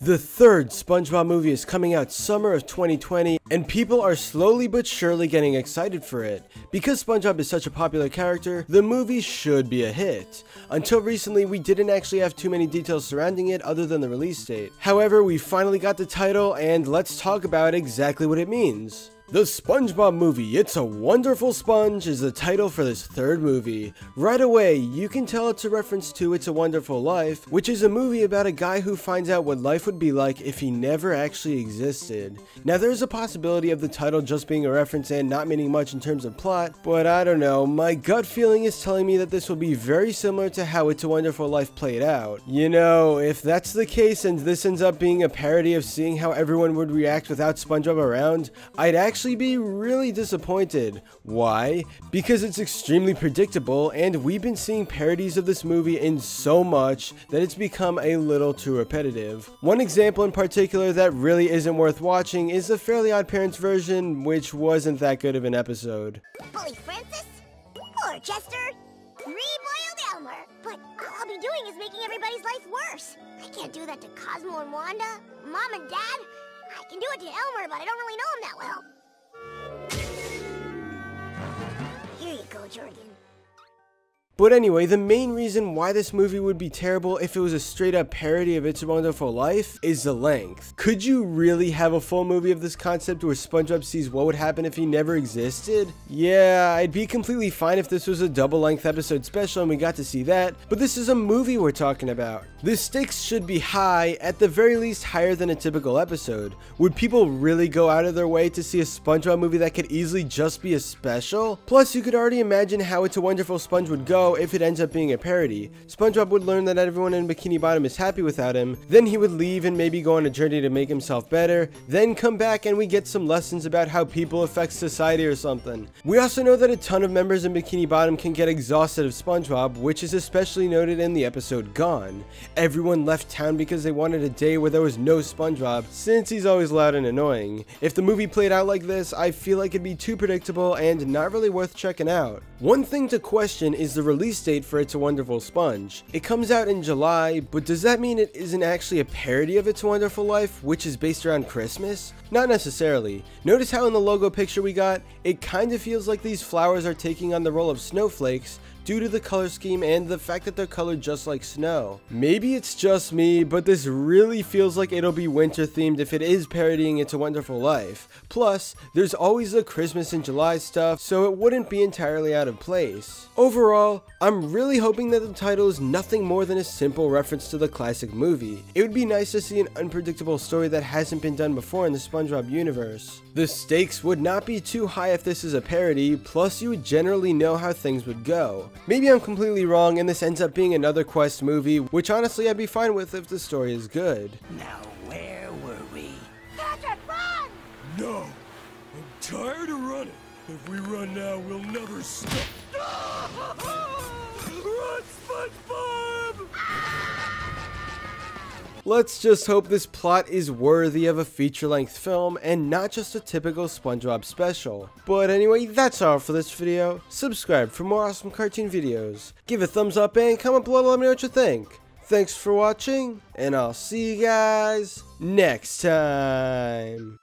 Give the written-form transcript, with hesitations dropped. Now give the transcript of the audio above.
The third SpongeBob movie is coming out summer of 2020, and people are slowly but surely getting excited for it. Because SpongeBob is such a popular character, the movie should be a hit. Until recently, we didn't actually have too many details surrounding it other than the release date. However, we finally got the title, and let's talk about exactly what it means. The Spongebob Movie, It's a Wonderful Sponge is the title for this third movie. Right away, you can tell it's a reference to It's a Wonderful Life, which is a movie about a guy who finds out what life would be like if he never actually existed. Now there's a possibility of the title just being a reference and not meaning much in terms of plot, but I don't know, my gut feeling is telling me that this will be very similar to how It's a Wonderful Life played out. You know, if that's the case and this ends up being a parody of seeing how everyone would react without SpongeBob around, I'd actually be really disappointed. Why? Because it's extremely predictable, and we've been seeing parodies of this movie in so much that it's become a little too repetitive. One example in particular that really isn't worth watching is the Fairly OddParents version, which wasn't that good of an episode. Holy Francis? Or Chester? Reboiled Elmer! But all I'll be doing is making everybody's life worse. I can't do that to Cosmo and Wanda, Mom and Dad. I can do it to Elmer, but I don't really know him that well. Here you go, Jordan. But anyway, the main reason why this movie would be terrible if it was a straight up parody of It's a Wonderful Life is the length. Could you really have a full movie of this concept where SpongeBob sees what would happen if he never existed? Yeah, I'd be completely fine if this was a double length episode special and we got to see that, but this is a movie we're talking about. The stakes should be high, at the very least higher than a typical episode. Would people really go out of their way to see a SpongeBob movie that could easily just be a special? Plus, you could already imagine how It's a Wonderful Sponge would go if it ends up being a parody. SpongeBob would learn that everyone in Bikini Bottom is happy without him, then he would leave and maybe go on a journey to make himself better, then come back and we get some lessons about how people affect society or something. We also know that a ton of members in Bikini Bottom can get exhausted of SpongeBob, which is especially noted in the episode Gone. Everyone left town because they wanted a day where there was no SpongeBob, since he's always loud and annoying. If the movie played out like this, I feel like it'd be too predictable and not really worth checking out. One thing to question is the release date for It's a Wonderful Sponge. It comes out in July, but does that mean it isn't actually a parody of It's a Wonderful Life, which is based around Christmas? Not necessarily. Notice how in the logo picture we got, it kind of feels like these flowers are taking on the role of snowflakes due to the color scheme and the fact that they're colored just like snow. Maybe it's just me, but this really feels like it'll be winter themed if it is parodying It's a Wonderful Life. Plus, there's always the Christmas and July stuff, so it wouldn't be entirely out of place. Overall, I'm really hoping that the title is nothing more than a simple reference to the classic movie. It would be nice to see an unpredictable story that hasn't been done before in the SpongeBob universe. The stakes would not be too high if this is a parody, plus you would generally know how things would go. Maybe I'm completely wrong and this ends up being another Quest movie, which honestly I'd be fine with if the story is good. Now where were we? Patrick, run! No! I'm tired of running. If we run now, we'll never stop. Run, SpongeBob! Let's just hope this plot is worthy of a feature-length film and not just a typical SpongeBob special. But anyway, that's all for this video. Subscribe for more awesome cartoon videos. Give a thumbs up and comment below to let me know what you think. Thanks for watching, and I'll see you guys next time.